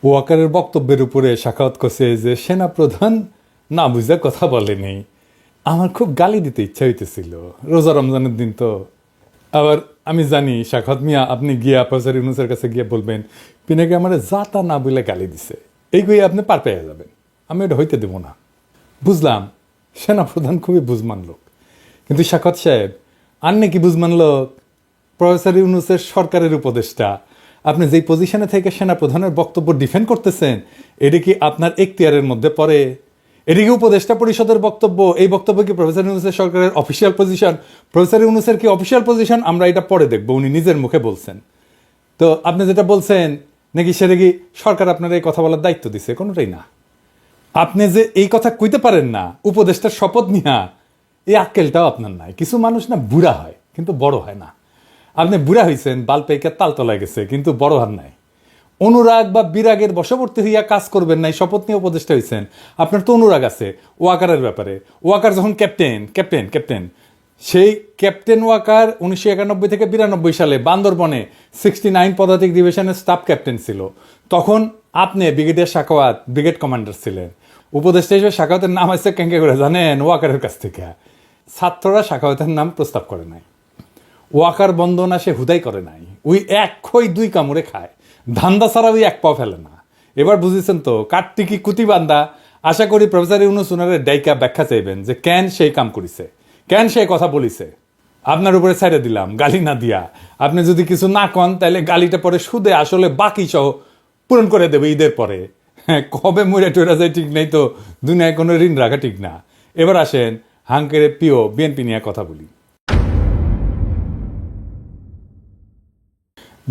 ওয়াকারের বক্তব্যের উপরে সাখাওয়াত করছে যে সেনাপ্রধান না বুঝে কথা বলেনি। আমার খুব গালি দিতে ইচ্ছা হইতেছিল, রোজা রমজানের দিন তো। আবার আমি জানি সাখাওয়াত মিয়া আপনি গিয়া প্রফেসর ইউনূসের কাছে গিয়ে বলবেন পিনাকে আমার যা তা না বলে গালি দিছে, এইগুলি আপনি পার পেয়ে যাবেন, আমি এটা হইতে দেবো না। বুঝলাম সেনাপ্রধান খুবই বুঝমান লোক, কিন্তু সাখাওয়াত সাহেব আর নাকি বুঝমান লোক প্রফেসর ইউনূসের সরকারের উপদেষ্টা, আপনি যেই পজিশনে থেকে সেনাপ্রধানের বক্তব্য ডিফেন্ড করতেছেন এটা কি আপনার এখতিয়ারের মধ্যে পড়ে? এটা কি উপদেষ্টা পরিষদের বক্তব্য? এই বক্তব্য কি প্রফেসর ইউনূসের সরকারের অফিসিয়াল পজিশন? প্রফেসর ইউনূসের কি অফিসিয়াল পজিশন আমরা এটা পরে দেখবো, উনি নিজের মুখে বলছেন। তো আপনি যেটা বলছেন নাকি সেটা কি সরকার আপনার এই কথা বলার দায়িত্ব দিছে? কোনোটাই না। আপনি যে এই কথা কইতে পারেন না উপদেষ্টার শপথ নিয়া, এই আক্কেলটাও আপনার নাই। কিছু মানুষ না বুড়া হয় কিন্তু বড় হয় না। আপনি বুড়া হয়েছেন, বাল পেকে তালতলায় গেছে, কিন্তু বড় হার নাই। অনুরাগ বা বিরাগের বশবর্তী হইয়া কাজ করবেন নাই, শপথ নিয়ে উপদেষ্টা হয়েছেন। আপনার তো অনুরাগ আছে ওয়াকারের ব্যাপারে। ওয়াকার যখন ক্যাপ্টেন সেই ক্যাপ্টেন ওয়াকার 1991 থেকে 92 সালে বান্দরবনে 69 পদাতিক ডিভিশনের স্টাফ ক্যাপ্টেন ছিল। তখন আপনি ব্রিগেডিয়ার সাখাওয়াত ব্রিগেড কমান্ডার ছিলেন। উপদেষ্টা হিসেবে সাখাওয়াতের নাম আসছে কেঙ্কে করে জানেন? ওয়াকারের কাছ থেকে। ছাত্ররা সাখাওয়াতের নাম প্রস্তাব করে নাই। ওয়াকার বন্দনা সে হুদাই করে নাই। ওই এক খই দুই কামড়ে খায়, ধান্দা ছাড়া ওই এক পাও ফেলে না। এবার বুঝেছেন তো কার্তিকি কুতিবান্দা। আশা করি প্রফেসর ইউনূস উনারের ডাইকা ব্যাখ্যা চাইবেন যে কেন সেই কাম করিছে, কেন সেই কথা বলিছে। আপনার উপরে ছাইড়ে দিলাম গালি না দিয়া। আপনি যদি কিছু না কন তাহলে গালিটা পরে সুদে আসলে বাকি সহ পূরণ করে দেবে ঈদের পরে। হ্যাঁ, কবে মরে টরে যায় ঠিক নেই তো, দুনিয়ায় কোনো ঋণ রাখা ঠিক না। এবার আসেন হাঙ্কেরে প্রিয় বিএনপি নিয়ে কথা বলি।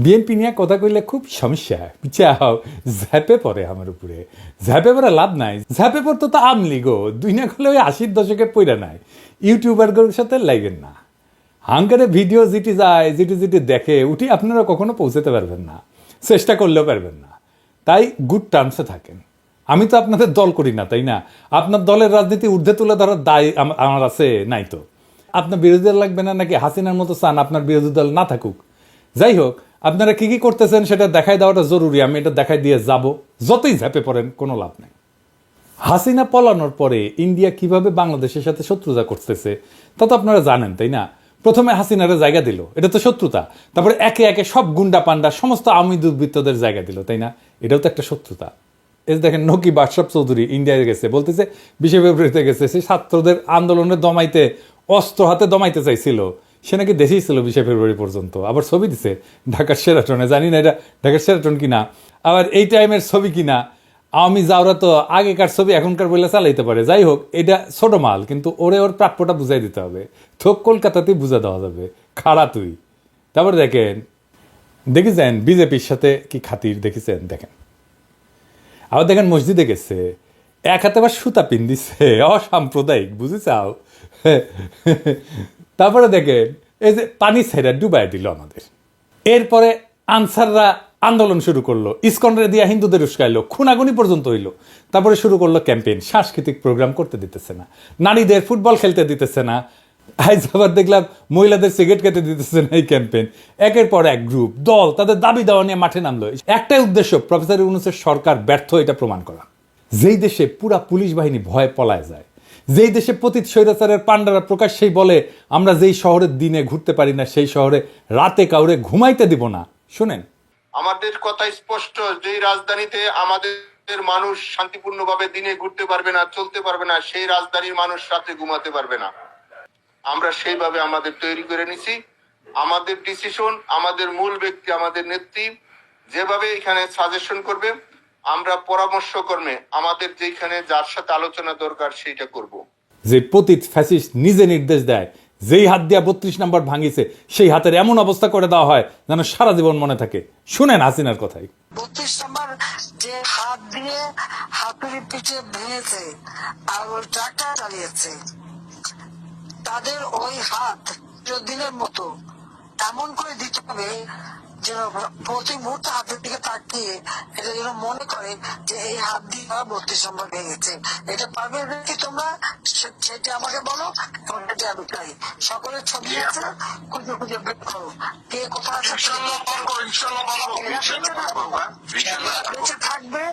বিএনপি নিয়ে কথা কইলে খুব সমস্যা, চাও ঝ্যাপে পড়ে আমার উপরে। ঝ্যাপে পড়ে লাভ নাই, ঝ্যাপে পড়তো তো আমলি গো। দুই না করলে ওই 80-র দশকে পইরা নাই। ইউটিউবারগুলোর সাথে লাগেন না। হাঙ্কারে ভিডিও যেটি যায়, যেটি দেখে উঠি আপনারা কখনো পৌঁছাতে পারবেন না, চেষ্টা করলেও পারবেন না। তাই গুড টার্মসে থাকেন। আমি তো আপনাদের দল করি না, তাই না? আপনার দলের রাজনীতি ঊর্ধ্বে তুলে ধরার দায় আমার আছে নাই তো? আপনার বিরোধী দল লাগবে না নাকি হাসিনার মতো চান আপনার বিরোধী দল না থাকুক? যাই হোক, আপনারা কি কি করতেছেন সেটা দেখাই দেওয়াটা জরুরি। আমি এটা দেখাই দিয়ে যাব, যতই ঝাঁপে পড়েন কোনো লাভ নেই। হাসিনা পলানোর পরে ইন্ডিয়া কিভাবে বাংলাদেশের সাথে শত্রুতা করতেছে তা তো আপনারা জানেন, তাই না? প্রথমে হাসিনারে জায়গা দিল, এটা তো শত্রুতা। তারপরে একে একে সব গুন্ডা পান্ডা সমস্ত আওয়ামী দুর্বৃত্তদের জায়গা দিল, তাই না? এটাও তো একটা শত্রুতা। এই দেখেন নকিব আশরাফ চৌধুরী ইন্ডিয়ায় গেছে, বলতেছে 20 ফেব্রুয়ারিতে গেছে, সেই ছাত্রদের আন্দোলনে দমাইতে অস্ত্র হাতে দমাইতে চাইছিল। সে নাকি দেশেই ছিল 20 ফেব্রুয়ারি পর্যন্ত। আবার ছবি দিছে ঢাকার সেরাটনে, জানি না এটা ঢাকার সেরাটন কিনা, আবার এই টাইমের ছবি কিনা। আওয়ামী যাওরা তো আগেকার ছবি এখনকার বইলে চালাইতে পারে। যাই হোক, এটা ছোট মাল, কিন্তু ওরে ওর প্রাপ্যটা বুঝাই দিতে হবে। থোক কলকাতাতেই বুঝা দেওয়া যাবে, খাড়া তুই। তারপরে দেখেছেন বিজেপির সাথে কি খাতির দেখেছেন? দেখেন আবার দেখেন মসজিদে গেছে, এক হাতে আবার সুতা পিন দিছে, অসাম্প্রদায়িক, বুঝে চাও? তারপরে দেখেন এই যে পানি ছেড়া ডুবাই দিল আমাদের। এরপরে আনসাররা আন্দোলন শুরু করলো, ইসকনরে দিয়া হিন্দুদের উস্কাইলো, খুনাগুনি পর্যন্ত হইলো। তারপরে শুরু করলো ক্যাম্পেইন, সাংস্কৃতিক প্রোগ্রাম করতে দিতেছে না, নারীদের ফুটবল খেলতে দিতেছে না। আজ আবার দেখলাম মহিলাদের সিগারেট খেতে দিতেছে না। এই ক্যাম্পেইন একের পর এক গ্রুপ দল তাদের দাবি দেওয়া নিয়ে মাঠে নামলো। একটাই উদ্দেশ্য, প্রফেসর ইউনূসের সরকার ব্যর্থ এটা প্রমাণ করা। যেই দেশে পুরা পুলিশ বাহিনী ভয়ে পলায় যায়, যেই দেশে পতিত স্বৈরাচারের পান্ডারা প্রকাশ্যেই বলে আমরা যেই শহরের দিনে ঘুরতে পারি না সেই শহরে রাতে কাউরে ঘুমাইতে দিব না। শুনেন, আমাদের কথা স্পষ্ট, যেই রাজধানীতে আমাদের মানুষ শান্তিপূর্ণভাবে দিনে ঘুরতে পারবে না, চলতে পারবে না, সেই রাজধানীর মানুষ রাতে ঘুমাতে পারবে না। আমরা সেইভাবে আমাদের তৈরি করে নিছি। আমাদের ডিসিশন, আমাদের মূল ব্যক্তি, আমাদের নেত্রী যেভাবে এখানে সাজেশন করবে, আমরা পরামর্শ কর্মে আমাদের যেখানে যার সাথে আলোচনা দরকার সেইটা করব। যে পতিত ফ্যাসিস্ট নিজে নির্দেশ দেয়, যেই হাত দিয়া 32 নম্বর ভাঙিছে সেই হাতের এমন অবস্থা করে দেওয়া হয় যেন সারা জীবন মনে থাকে। শুনেন হাসিনার কথাই। 32 নম্বর যে হাত দিয়ে হাতুড়ি পিঠে ভেঙেছে আর ওই ট্রাক্টর চালিয়েছে, তাদের ওই হাত দিনের মতো এমন করে দিতে হবে যেন প্রতি মুহূর্তে হাতের দিকে তাকিয়ে এটা যেন মনে করে যে এই হাত দিয়ে 32 নম্বর ভেঙেছে। এটা পারবে কি তোমরা? সেটা আমাকে বলো, সেটা আমি চাই। সকলের ছবি আছে, খুঁজে খুঁজে বের করো কে কোথায় আছে। বেঁচে থাকবে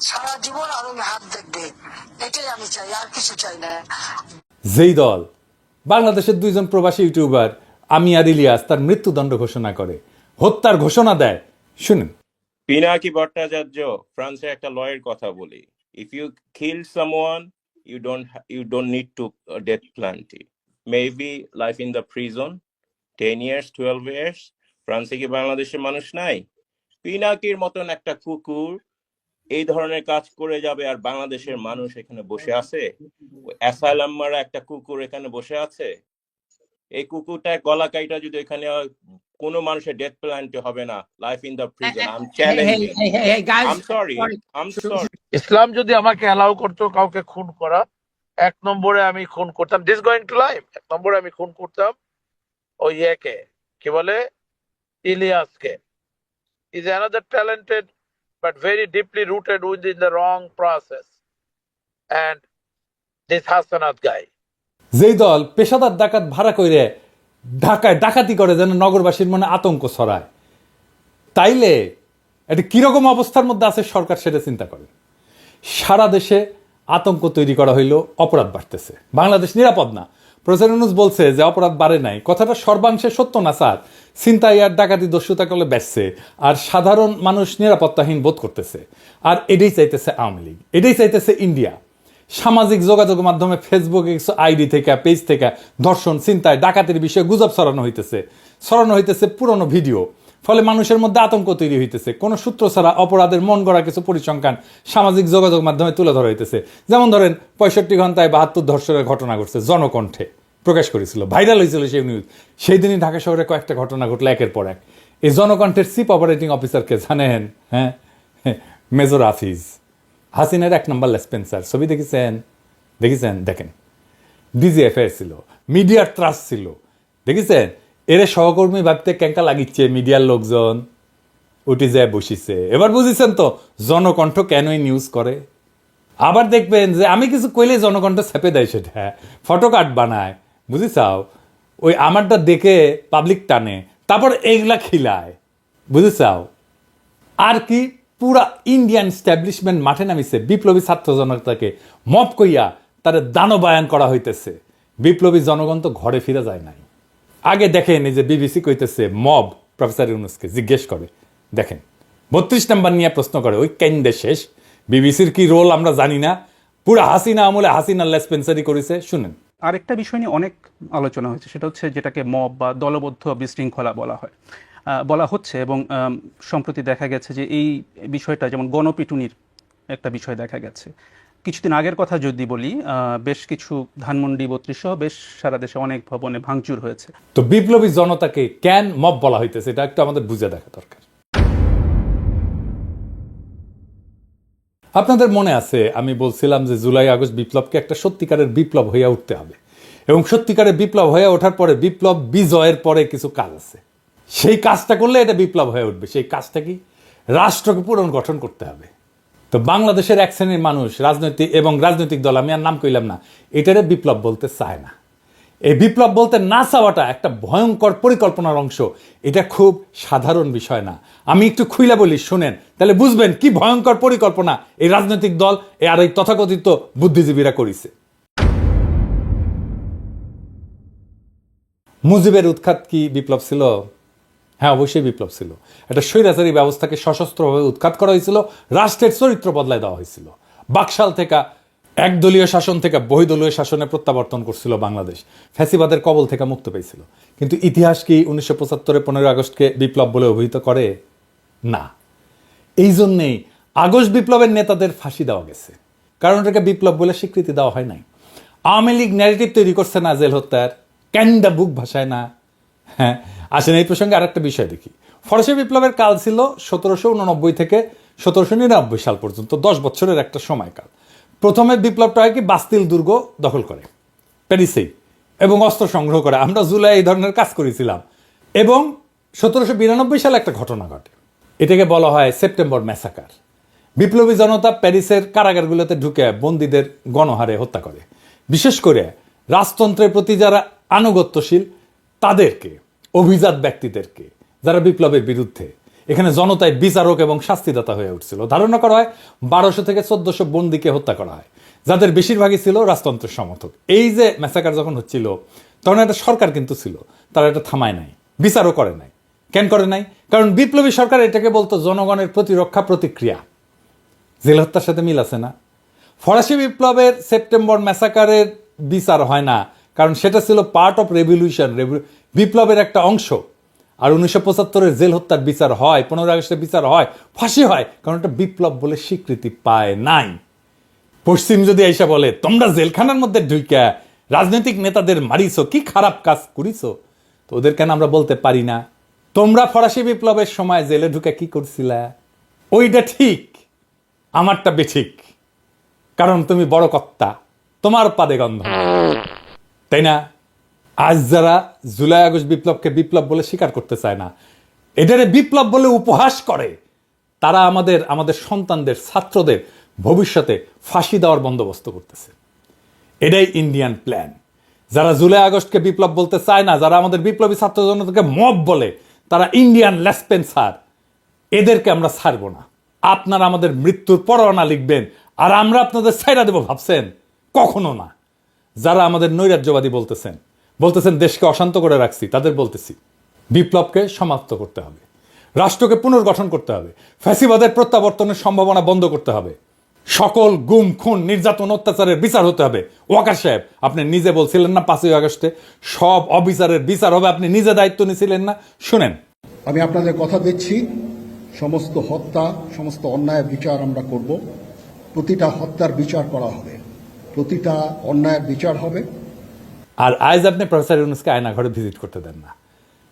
সারা জীবন আর ওই হাত দেখবে, এটাই আমি চাই, আর কিছু চাই না। যেই দল বাংলাদেশের 2জন প্রবাসী ইউটিউবার আমি আর ইলিয়াস তার মৃত্যুদণ্ড ঘোষণা করে, হত্যার ঘোষণা দেয়, শুনুন। পিনাকি ভট্টাচার্য, ফ্রান্সের একটা লয়ের কথা বলি। If you kill someone, you don't need to death penalty. Maybe life in the prison, 10 years, 12 years. ফ্রান্সে কি বাংলাদেশের মানুষ নাই? পিনাকির মতন একটা কুকুর এই ধরনের কাজ করে যাবে আর বাংলাদেশের মানুষ এখানে বসে আছে? অ্যাসাইলাম মারা একটা কুকুর এখানে বসে আছে। এই কুকুরটা গলা কাইটা যদি এখানে কোনো মানুষের ডেথ পেনাল্টি হবে না, life in the prison. I am challenging. I'm sorry. ইসলাম যদি আমাকে অ্যালাউ করতো কাউকে খুন করা, 1 নম্বরে আমি খুন করতাম, দিস গোয়িং টু লাইফ, 1 নম্বরে আমি খুন করতাম ওই ইয়েকে, কি বলে, ইলিয়াসকে। Is another talented but very deeply rooted within the wrong process and this Hasanat guy. যেই দল পেশাদার ডাকাত ভাড়া করে ঢাকায় ডাকাতি করে যেন নগরবাসীর মনে আতঙ্ক ছড়ায়, তাইলে এটা কিরকম অবস্থার মধ্যে আছে সরকার সেটা চিন্তা করেন। সারা দেশে আতঙ্ক তৈরি করা হইলো, অপরাধ বাড়তেছে, বাংলাদেশ নিরাপদ না। প্রফেসর ইউনূস বলছে যে অপরাধ বাড়ে নাই, কথাটা সর্বাংশে সত্য না স্যার। ছিনতাই আর ডাকাতি দস্যুতা করলে বেচছে, আর সাধারণ মানুষ নিরাপত্তাহীন বোধ করতেছে। আর এটাই চাইতেছে আওয়ামী লীগ, এটাই চাইতেছে ইন্ডিয়া। সামাজিক যোগাযোগ মাধ্যমে ফেসবুকে কিছু আইডি থেকে, পেজ থেকে ধর্ষণ, ছিনতাই, ডাকাতির বিষয়ে গুজব ছড়ানো হইতেছে পুরনো ভিডিও। ফলে মানুষের মধ্যে আতঙ্ক তৈরি হইতেছে। কোনো সূত্র ছাড়া অপরাধের মন গড়া কিছু পরিসংখ্যান সামাজিক যোগাযোগ মাধ্যমে তুলে ধরা হইতেছে। যেমন ধরেন 65 ঘন্টায় 72 ধর্ষণের ঘটনা ঘটছে, জনকণ্ঠে প্রকাশ করেছিল, ভাইরাল হয়েছিল সেই নিউজ। সেই দিনই ঢাকা শহরে কয়েকটা ঘটনা ঘটলো একের পর এক। এই জনকণ্ঠের চিফ অপারেটিং অফিসারকে জানেন? হ্যাঁ, মেজর হাফিজ, হাসিনার 1 নম্বর লেসপেন্সার। ছবি দেখেছেন? দেখেন, ডিজিএফআই ছিল, মিডিয়ার ত্রাস ছিল, দেখেছেন? এর সহকর্মী ভাবতে ক্যাঙ্কা লাগিচ্ছে মিডিয়ার লোকজন, উঠে যায় বসিছে। এবার বুঝেছেন তো জনকণ্ঠ কেনই নিউজ করে। আবার দেখবেন যে আমি কিছু কইলে জনকণ্ঠ ছেপে দেয়, সেটা ফটো কার্ড বানায়, বুঝেছাও? ওই আমারটা দেখে পাবলিক টানে, তারপর এইগুলা খিলায়, বুঝেছাও? আর কি পুরা ইন্ডিয়ান স্ট্যাবলিশমেন্ট মাঠে নামিছে। বিপ্লবী ছাত্র জনতাকে মব কইয়া তারা দানবায়ন করা হইতেছে। বিপ্লবী জনগণ তো ঘরে ফিরে যায় নাই। আগে দেখেন এই যে বিবিসি কইতেছে মব প্রফেসর ইউনূসকে জিজ্ঞেস করে, দেখেন 32 নম্বর নিয়ে প্রশ্ন করে, ওই কেন্দ্রে শেষ। বিবিসির কি রোল আমরা জানি না, পুরা হাসিনা আমলে হাসিনা লেসপেন্সারি করেছে। শুনেন, আরেকটা বিষয় নিয়ে অনেক আলোচনা হয়েছে, সেটা হচ্ছে যেটাকে মব বা দলবদ্ধ বিশৃঙ্খলা বলা হচ্ছে। এবং সম্প্রতি দেখা গেছে যে এই বিষয়টা, যেমন গণপিটুনির একটা বিষয় দেখা গেছে। কিছুদিন আগের কথা যদি বলি, বেশ কিছু ধানমন্ডি 32 সহ বেশ সারা দেশে অনেক ভবনে ভাঙচুর হয়েছে। তো বিপ্লবী জনতাকে কেন মব বলা হইতেছে এটা একটু আমাদের বুঝে দেখা দরকার। আপনাদের মনে আছে আমি বলছিলাম যে জুলাই আগস্ট বিপ্লবকে একটা সত্যিকারের বিপ্লব হয়ে উঠতে হবে, এবং সত্যিকারের বিপ্লব হয়ে ওঠার পরে বিপ্লব বিজয়ের পরে কিছু কাজ আছে। সেই কাজটা করলে এটা বিপ্লব হয়ে উঠবে। সেই কাজটা কি? রাষ্ট্রকে পুনর্গঠন করতে হবে। তো বাংলাদেশের এক শ্রেণীর মানুষ রাজনৈতিক দল, আমি আর নাম কইলাম না, এটারে বিপ্লব বলতে চায় না। এই বিপ্লব বলতে না চাওয়াটা একটা ভয়ঙ্কর পরিকল্পনার অংশ। এটা খুব সাধারণ বিষয় না। আমি একটু খুইলা বলি, শোনেন, তাহলে বুঝবেন কি ভয়ঙ্কর পরিকল্পনা এই রাজনৈতিক দল আর এই তথাকথিত বুদ্ধিজীবীরা করেছে। মুজিবের উৎখাত কি বিপ্লব ছিল? হ্যাঁ, অবশ্যই বিপ্লব ছিল। একটা স্বৈরাচারী ব্যবস্থাকে সশস্ত্রভাবে উৎখাত করা হয়েছিল, রাষ্ট্রের চরিত্র বদলায় দেওয়া হয়েছিল। বাকশাল থেকে একদলীয় শাসন থেকে বহুদলীয় শাসনে প্রত্যাবর্তন করছিল বাংলাদেশ, ফ্যাসিবাদের কবল থেকে মুক্ত পেয়েছিল। কিন্তু ইতিহাস কি 1975 15 আগস্টকে বিপ্লব বলে অভিহিত করে? না। এই জন্যেই আগস্ট বিপ্লবের নেতাদের ফাঁসি দেওয়া গেছে, কারণ এটাকে বিপ্লব বলে স্বীকৃতি দেওয়া হয় নাই। আওয়ামী লীগ ন্যারেটিভ তৈরি করছে না জেল হত্যার, ক্যান্ডা বুক ভাষায় না। হ্যাঁ, আসেন এই প্রসঙ্গে আরেকটা বিষয় দেখি। ফরাসি বিপ্লবের কাল ছিল 1789 থেকে 1799 সাল পর্যন্ত, 10 বছরের একটা সময়কাল। প্রথমে বিপ্লবটা হয় কি, বাস্তিল দুর্গ দখল করে প্যারিসেই এবং অস্ত্র সংগ্রহ করে। আমরা জুলাই এই ধরনের কাজ করেছিলাম, এবং 1792 সালে একটা ঘটনা ঘটে, এটাকে বলা হয় সেপ্টেম্বর ম্যাসাকার। বিপ্লবী জনতা প্যারিসের কারাগারগুলোতে ঢুকে বন্দীদের গণহারে হত্যা করে, বিশেষ করে রাজতন্ত্রের প্রতি যারা আনুগত্যশীল তাদেরকে, অভিজাত ব্যক্তিদেরকে, যারা বিপ্লবের বিরুদ্ধে। এখানে জনতায় বিচারক এবং শাস্তিদাতা হয়ে উঠছিল। ধারণা করা হয় 1200 থেকে 1400 বন্দীকে হত্যা করা হয়, যাদের বেশিরভাগই ছিল রাজতন্ত্রের সমর্থক। এই যে ম্যাসাকার যখন হচ্ছিল তখন একটা সরকার কিন্তু ছিল, তারা এটা থামায় নাই, বিচারও করে নাই। কেন করে নাই? কারণ বিপ্লবী সরকার এটাকে বলতো জনগণের প্রতিরক্ষা প্রতিক্রিয়া। জেল হত্যার সাথে মিল আছে না? ফরাসি বিপ্লবের সেপ্টেম্বর ম্যাসাকারের বিচার হয় না, কারণ সেটা ছিল পার্ট অফ রেভলিউশন, বিপ্লবের একটা অংশ। আর 1975-এর জেল হত্যার বিচার হয়, 15 আগস্টের বিচার হয়, ফাঁসি হয়, কারণ এটা বিপ্লব বলে স্বীকৃতি পায় নাই। পশ্চিম যদি এসে বলে তোমরা জেলখানার মধ্যে ঢুইকা রাজনৈতিক নেতাদের মারিছো, কি খারাপ কাজ করিছো, তো ওদের কেন আমরা বলতে পারি না তোমরা ফরাসি বিপ্লবের সময় জেলে ঢুকে কি করছিলা? ওইটা ঠিক, আমারটা বেঠিক, কারণ তুমি বড় কর্তা, তোমার পাদে গন্ধ, তাই না? আজ যারা জুলাই আগস্ট বিপ্লবকে বিপ্লব বলে স্বীকার করতে চায় না, এটারে বিপ্লব বলে উপহাস করে, তারা আমাদের সন্তানদের, ছাত্রদের ভবিষ্যতে ফাঁসি দেওয়ার বন্দোবস্ত করতেছে। এটাই ইন্ডিয়ান প্ল্যান। যারা জুলাই আগস্টকে বিপ্লব বলতে চায় না, যারা আমাদের বিপ্লবী ছাত্র জনতাকে মব বলে, তারা ইন্ডিয়ান লেসপেন্সার। এদেরকে আমরা ছাড়ব না। আপনারা আমাদের মৃত্যুর পরোয়ানা লিখবেন আর আমরা আপনাদের ছাইড়া দেব ভাবছেন? কখনো না। যারা আমাদের নৈরাজ্যবাদী বলতেছেন দেশকে অশান্ত করে রাখছি, তাদের বলতেছি বিপ্লবকে সমাপ্ত করতে হবে, রাষ্ট্রকে পুনর্গঠন করতে হবে, ফ্যাসিবাদের প্রত্যাবর্তনের সম্ভাবনা বন্ধ করতে হবে, সকল গুম খুন নির্যাতন অত্যাচারের বিচার হতে হবে। ওয়াকার সাহেব, আপনি নিজে বলছিলেন না 5ই আগস্টে সব অবিচারের বিচার হবে, আপনি নিজে দায়িত্ব নিয়েছিলেন না? শুনেন, আমি আপনাদের কথা দিচ্ছি, সমস্ত হত্যা, সমস্ত অন্যায়ের বিচার আমরা করব। প্রতিটা হত্যার বিচার করা হবে, প্রতিটা অন্যায়ের বিচার হবে। আর আজ আপনি প্রফেসর ইউনূসকে আয়নাঘরে ভিজিট করতে দেন না।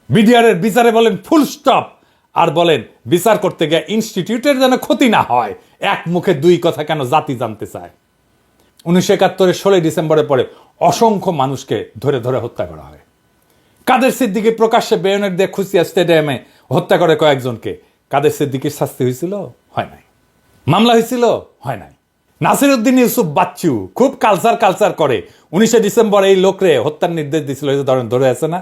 বিডিআরের বিচারে বলেন ফুল স্টপ, আর বলেন বিচার করতে গিয়ে ইনস্টিটিউটের যেন ক্ষতি না হয়। এক মুখে দুই কথা কেন জাতি জানতে চায়? 1971-এর 16 ডিসেম্বরের পরে অসংখ্য মানুষকে ধরে ধরে হত্যা করা হয়। কাদের সিদ্দিকী প্রকাশ্যে বেয়নেট দিয়ে খুশিয়া স্টেডিয়ামে হত্যা করে কয়েকজনকে। কাদের সিদ্দিকীর শাস্তি হয়েছিল? হয় নাই। মামলা হয়েছিল? হয় নাই। নাসিরউদ্দিন ইউসুফ বাচ্চু খুব কালচার করে, 19 ডিসেম্বর এই লোকরে হত্যার নির্দেশ দিয়েছিল, ধরে আছে না,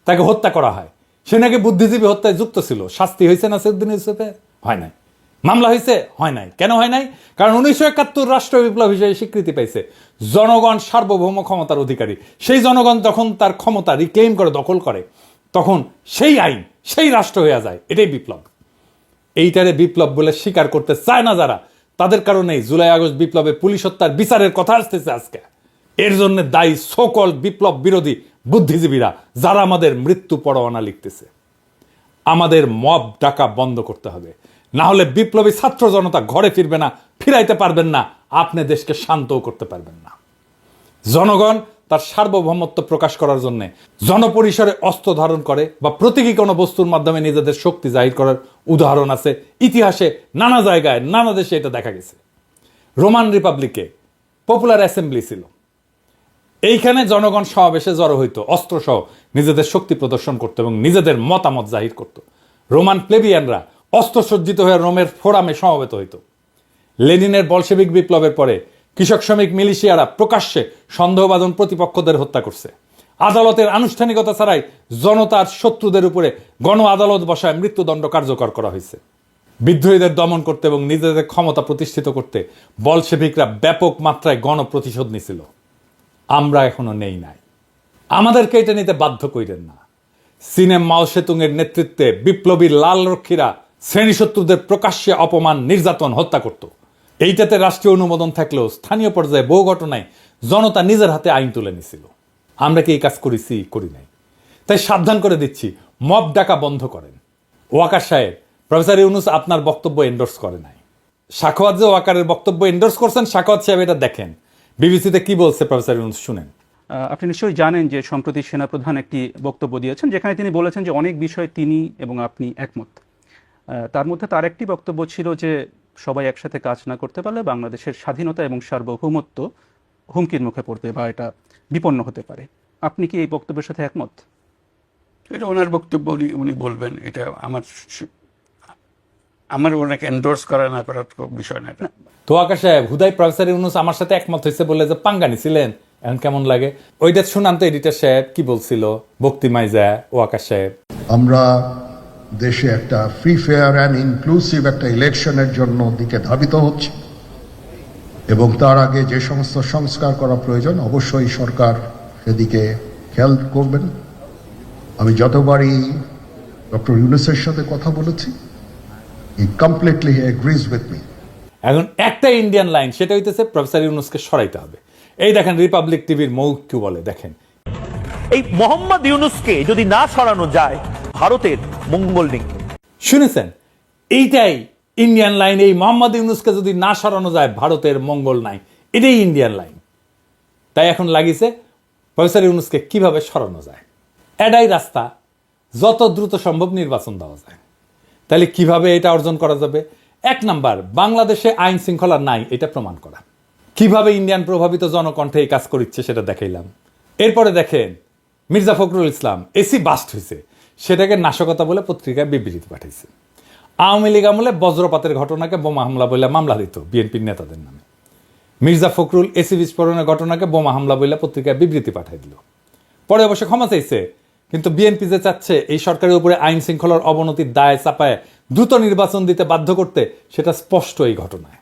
তাকে হত্যা করা হয়। সে নাকি বুদ্ধিজীবী হত্যায় যুক্ত ছিল। শাস্তি হয়েছে নাসিরউদ্দিন ইউসুফে? হয় নাই। মামলা হয়েছে? হয় নাই। কেন হয় নাই? কারণ 1971 রাষ্ট্র বিপ্লব হিসেবে স্বীকৃতি পাইছে। জনগণ সার্বভৌম ক্ষমতার অধিকারী। সেই জনগণ যখন তার ক্ষমতা রিক্লেম করে, দখল করে, তখন সেই আইন, সেই রাষ্ট্র হয়ে যায়। এটাই বিপ্লব। এইটারে বিপ্লব বলে স্বীকার করতে চায় না যারা, তাদের কারণেই জুলাই আগস্ট বিপ্লবে পুলিশ হত্যার বিচারের কথা আসতেছে আজকে। এর জন্য দায়ী সকল বিপ্লব বিরোধী বুদ্ধিজীবীরা, যারা আমাদের মৃত্যু পরোয়ানা লিখতেছে। আমাদের মব ডাকা বন্ধ করতে হবে, না হলে বিপ্লবী ছাত্র জনতা ঘরে ফিরবে না, ফিরাইতে পারবেন না, আপনি দেশকে শান্তও করতে পারবেন না। জনগণ তার সার্বভৌমত্ব প্রকাশ করার জন্য জনপরিসরে অস্ত্র ধারণ করে বা প্রতীকী কোনো বস্তুর মাধ্যমে নিজেদের শক্তি জাহির করার উদাহরণ আছে ইতিহাসে, নানা জায়গায়, নানা দেশে এটা দেখা গেছে। রোমান রিপাবলিকে পপুলার অ্যাসেম্বলি ছিল, এইখানে জনগণ সমাবেশে জড়ো হইতো, অস্ত্রসহ নিজেদের শক্তি প্রদর্শন করত এবং নিজেদের মতামত জাহির করত। রোমান প্লেবিয়ানরা অস্ত্রসজ্জিত হয়ে রোমের ফোরামে সমবেত হইত। লেনিনের বলশেভিক বিপ্লবের পরে কৃষক শ্রমিক মিলিশিয়ারা প্রকাশ্যে সন্দেহভাজন প্রতিপক্ষদের হত্যা করছে। আদালতের আনুষ্ঠানিকতা ছাড়াই জনতার শত্রুদের উপরে গণ আদালত বসায় মৃত্যুদণ্ড কার্যকর করা হয়েছে। বিদ্রোহীদের দমন করতে এবং নিজেদের ক্ষমতা প্রতিষ্ঠিত করতে বলশেভিকরা ব্যাপক মাত্রায় গণপ্রতিশোধ নিছিল। আমরা এখনো নেই নাই। আমাদেরকে এটা নিতে বাধ্য কইরেন না। সিনেম মাও সেতুংয়ের নেতৃত্বে বিপ্লবী লাল রক্ষীরা শ্রেণীশত্রুদের প্রকাশ্যে অপমান, নির্যাতন, হত্যা করত। এইটাতে রাষ্ট্রীয় অনুমোদন থাকলেও স্থানীয় পর্যায়ে বহু ঘটনায় জনতা নিজের হাতে আইন তুলে নিছিল। আমরা কি এই কাজ করেছি? করি নাই। তাই সাবধান করে দিচ্ছি, মব ডাকা বন্ধ করেন। ওয়াকার সাহেব, প্রফেসর ইউনূস আপনার বক্তব্য এন্ডোর্স করে নাই। সাখাওয়াত যে ওয়াকারের বক্তব্য এন্ডোর্স করছেন, সাখাওয়াত সাহেব এটা দেখেন বিবিসিতে কি বলছে প্রফেসর ইউনূস, শুনেন। আপনি নিশ্চয়ই জানেন যে সম্প্রতি সেনাপ্রধান একটি বক্তব্য দিয়েছেন, যেখানে তিনি বলেছেন যে অনেক বিষয়ে তিনি এবং আপনি একমত। তার মধ্যে তার একটি বক্তব্য ছিল যে সবাই একসাথে কাজ না করতে পারলে বাংলাদেশের স্বাধীনতা এবং সার্বভৌমত্ব হুমকির মুখে পড়তে বা এটা বিপন্ন হতে পারে। আপনি কি এই বক্তব্যের সাথে একমত? এটা ওনার বক্তব্য, উনি বলবেন। এটা আমার ওনাকে এন্ডোর্স করা না করার বিষয় না এটা। তো আকাশ সাহেব, হুদাই প্রফেসর ইউনূস আমার সাথে একমত হয়েছে বলে যে পাঙ্গা নিছিলেন, এখন কেমন লাগে? ওইটা শুনান তো এডিটর সাহেব কি বলছিল বক্তিমায় যায় ও আকাশ সাহেব। আমরা দেশে একটা ফ্রি ফেয়ার অ্যান্ড ইনক্লুসিভ একটা ইলেকশনের জন্য দিকে ধাবিত হচ্ছে, এবং তার আগে যে সমস্ত সংস্কার করা প্রয়োজন অবশ্যই সরকার সেদিকে খেয়াল করবেন। আমি যতবারই ডক্টর ইউনূসের সাথে কথা বলেছি, হি কমপ্লিটলি এগ্রিজ উইথ মি। এখন একটা ইন্ডিয়ান লাইন, সেটা হইতেছে প্রফেসর ইউনূসকে সরাইতে হবে। এই দেখেন রিপাবলিক টিভির মৌ কি বলে, দেখেন। এই মোহাম্মদ ইউনূসকে যদি না সরানো যায় ভারতের মঙ্গল নেই। শুনেছেন, এইটাই ইন্ডিয়ান লাইন। এই মোহাম্মদ ইউনূসকে যদি না সরানো যায় ভারতের মঙ্গল নাই, এটাই ইন্ডিয়ান লাইন। তাই এখন লাগিছে প্রফেসর ইউনূসকে কিভাবে সরানো যায়, এটাই রাস্তা। যত দ্রুত সম্ভব নির্বাচন দেওয়া যায়। তাহলে কিভাবে এটা অর্জন করা যাবে? 1 নাম্বার, বাংলাদেশে আইন শৃঙ্খলা নাই এটা প্রমাণ করা। কিভাবে ইন্ডিয়ান প্রভাবিত জনকণ্ঠে এই কাজ করিচ্ছে সেটা দেখাইলাম। এরপরে দেখেন মির্জা ফখরুল ইসলাম এসি বাস্ট হয়েছে, সেটাকে নাশকতা বলে পত্রিকায় বিবৃতি পাঠাইছে। আওয়ামী লীগ আমলে বজ্রপাতের ঘটনাকে বোমা হামলা বলে মামলা দিত বিএনপির নেতাদের নামে। মির্জা ফখরুল এসি বিস্ফোরণের ঘটনাকে বোমা হামলা বলে পত্রিকায় বিবৃতি পাঠাই দিল। পরে অবশ্য ক্ষমা চাইছে, কিন্তু বিএনপি যে চাচ্ছে এই সরকারের উপরে আইন শৃঙ্খলার অবনতির দায় চাপায় দ্রুত নির্বাচন দিতে বাধ্য করতে, সেটা স্পষ্ট এই ঘটনায়।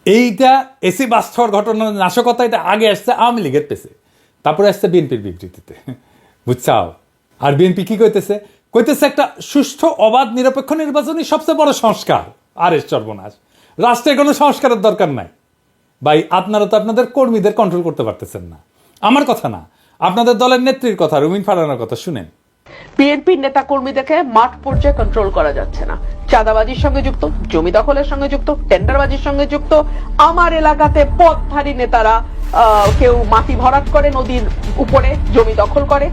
এইটা এসি বাস্ট হওয়ার ঘটনার নাশকতা, এটা আগে আসছে আওয়ামী লীগের পেছে, তারপরে আসছে বিএনপির বিবৃতিতে, বুঝছাও। আর বিএনপি কি কইতেছে? কইতেছে একটা সুষ্ঠু অবাধ নিরপেক্ষ নির্বাচনই সবচেয়ে বড় সংস্কার। আর এর সর্বনাশ, রাষ্ট্রের কোনো সংস্কারের দরকার নাই ভাই। আপনারা তো আপনাদের কর্মীদের কন্ট্রোল করতে পারতেছেন না। আমার কথা না, আপনাদের দলের নেত্রীর কথা, রুমিন ফারহানার কথা শুনেন। বিএনপির নেতা কর্মীদেরকে মাঠ পর্যায়ে কন্ট্রোল করা যাচ্ছে না। চাঁদাবাজির সঙ্গে যুক্ত, জমি দখলের সঙ্গে যুক্ত, টেন্ডারবাজির সঙ্গে যুক্ত। আমার এলাকাতে পথধারী নেতারা কেউ মাটি ভরাট করে নদীর উপরে, জমি দখল করে।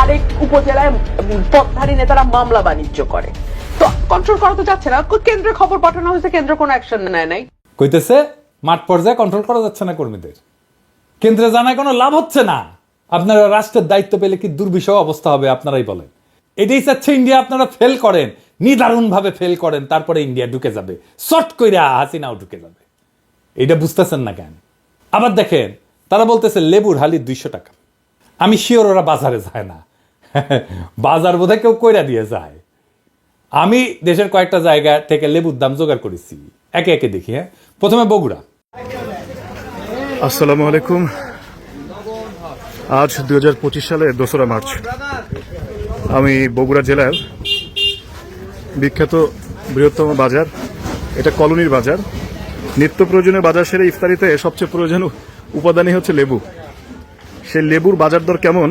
আরেক উপজেলায় পথধারী নেতারা মামলা বাণিজ্য করে। তো কন্ট্রোল করা তো যাচ্ছে না। কেন্দ্রে খবর পাঠানো হয়েছে, কেন্দ্র কোনো অ্যাকশন নেয় নাই। কইতেছে মাঠ পর্যায়ে কন্ট্রোল করা যাচ্ছে না কর্মীদের। কেন্দ্রে জানায় কোনো লাভ হচ্ছে না। আপনারা রাষ্ট্রের দায়িত্ব পেলে কি দুর্বিষহ অবস্থা হবে আপনারাই বলেন। এটাই চাচ্ছে ইন্ডিয়া আপনারা ফেল করেন, নিদারুণভাবে ফেল করেন, তারপরে ইন্ডিয়া ঢুকে যাবে, শর্ট কইরা হাসিনাও ঢুকে যাবে। এটা বুঝতেছেন না কেন? আবার দেখেন তারা বলতেছে লেবুর হালি 200 টাকা। আমি শিওর ওরা বাজারে যায় না, বাজার বোধহয় কেউ কইরা দিয়ে যায়। আমি দেশের কয়েকটা জায়গা থেকে লেবুর দাম জোগাড় করেছি, একে একে দেখি। হ্যাঁ, প্রথমে বগুড়া। আসসালামু আলাইকুম। আজ 2025 সালের 2রা মার্চ। আমি বগুড়া জেলার বিখ্যাত বৃহত্তম বাজার, এটা কলোনির বাজার। নিত্য প্রয়োজনীয় বাজার সেরে ইফতারিতে সবচেয়ে প্রয়োজনীয় উপাদানই হচ্ছে লেবু। সেই লেবুর বাজার দর কেমন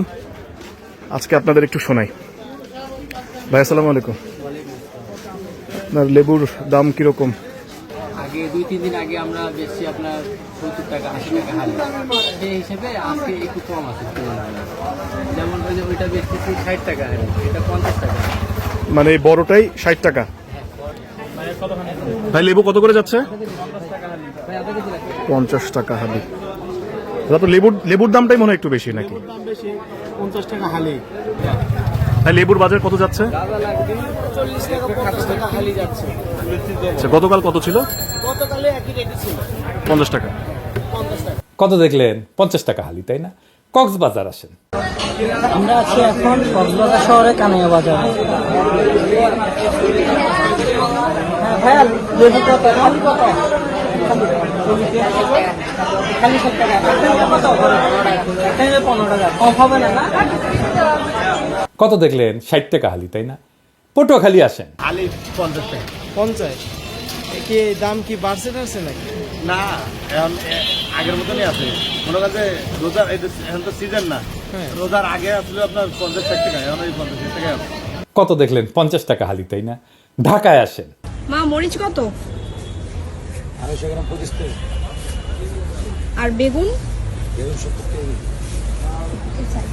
আজকে আপনাদের একটু শোনাই। ভাই আসসালামু আলাইকুম। আপনার লেবুর দাম কিরকম? আগে 2-3 দিন আগে আমরা বেশি আপনার 70 টাকা 80 টাকা হালি, সেই হিসেবে আজকে একটু কম আছে। যেমন ওইটা বেশি 60 টাকা হালি, এটা 50 টাকা। মানে এই বড়টাই 60 টাকা। ভাই লেবু কত করে যাচ্ছে? 50 টাকা হালি। তো লেবুর দামটাই মনে হয় একটু বেশি নাকি? 50 টাকা হালি। ভাই লেবুর বাজার কত যাচ্ছে? 40 টাকা 50 টাকা হালি যাচ্ছে। আচ্ছা, গতকাল কত ছিল? গতকালে একই রেট ছিল 50 টাকা। কত দেখলেন? 50 টাকা হালি, তাই না? কক্সবাজার আসেন। আমরা আছি এখন কক্সবাজার শহরে কানাইয়া বাজার। হ্যাঁ, লেবু কত? খালি কত? খালি 70 টাকা। কত? 15 টাকা। কম হবে না? কত দেখলেন? 60 টাকা হালি, তাই না? পটুয়াখালী আসেন। হালি 50 টাকা। 50? কি দাম কি বাড়ছে নাকি? না, এখন আগের মতনই আছে। মনে কাছে রোজার এখন তো সিজন না, রোজার আগে আসলে আপনার 50 টাকা, এখন ওই 50 টাকা আছে। কত দেখলেন? 50 টাকা হালি, তাই না? ঢাকায় আসেন। মা মরিচ কত? 250 গ্রাম 25 টাকা। আর বেগুন? বেগুন 70 টাকা।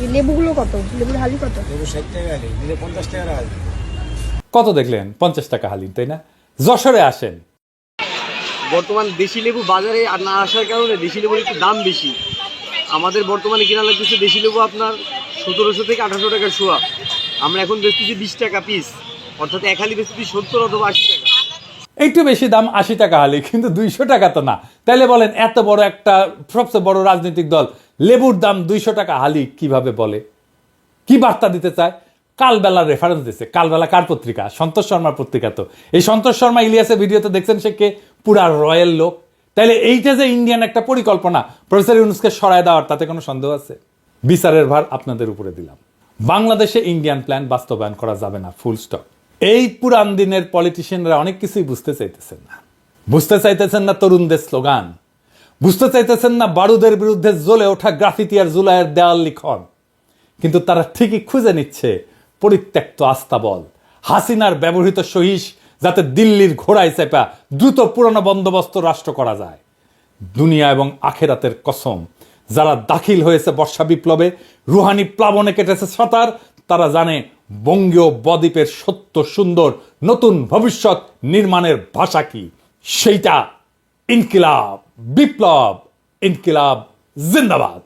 এই লেবুগুলো কত? লেবুর হালি কত? লেবু 60 টাকা হালি, দিলে 50 টাকা হালি। কত দেখলেন? 50 টাকা হালি, তাই না? যশোরে আসেন। বর্তমান দেশি লেবু বাজারে আর না আসার কারণে দেশি লেবুর একটু দাম বেশি। আমাদের বর্তমানে কিনা লাগতেছে দেশি লেবু আপনার 1700 থেকে 1800 টাকার শোয়া, আমরা এখন বেচতেছি 20 টাকা পিস, অর্থাৎ এক হালি বেচতেছি 70 অথবা 80 টাকা। একটু বেশি দাম 80 টাকা হালি, কিন্তু 200 টাকা তো না। তাইলে বলেন এত বড় একটা সবচেয়ে বড় রাজনৈতিক দল লেবুর দাম 200 টাকা হালি কিভাবে বলে? কি বার্তা দিতে চায়? কালবেলার রেফারেন্স দিচ্ছে। কালবেলা কার পত্রিকা? সন্তোষ শর্মার পত্রিকা। তো এই সন্তোষ শর্মা ইলিয়াসের ভিডিওতে দেখছেন সে কে পুরা রয়্যাল লোক। তাইলে এইটা যে ইন্ডিয়ান একটা পরিকল্পনা প্রফেসর ইউনূসকে সরায় দেওয়ার, তাতে কোনো সন্দেহ আছে? বিচারের ভার আপনাদের উপরে দিলাম। বাংলাদেশে ইন্ডিয়ান প্ল্যান বাস্তবায়ন করা যাবে না, ফুল স্টপ। এই পুরান দিনের পলিটিশিয়ানরা অনেক কিছুই বুঝতে চাইতেছেন না। বুঝতে চাইতেছেন না তরুণদের স্লোগান, বুঝতে চাইতেছেন না বারুদের বিরুদ্ধে জ্বলে ওঠা গ্রাফিতি আর জুলাইয়ের দেওয়াল লিখন, কিন্তু তারা ঠিকই খুঁজে নিচ্ছে পরিত্যক্ত আস্তাবল, হাসিনার ব্যবহৃত সহিস, যাতে দিল্লির ঘোড়ায় চেপা দ্রুত পুরনো বন্দোবস্ত রাষ্ট্র করা যায়। দুনিয়া এবং আখেরাতের কসম, যারা দাখিল হয়েছে বর্ষা বিপ্লবে, রুহানি প্লাবনে কেটেছে সাঁতার, তারা জানে বঙ্গীয় বদ্বীপের সত্য সুন্দর নতুন ভবিষ্যৎ নির্মাণের ভাষা কি। সেইটা ইনকিলাব, বিপ্লব, ইনকিলাব জিন্দাবাদ।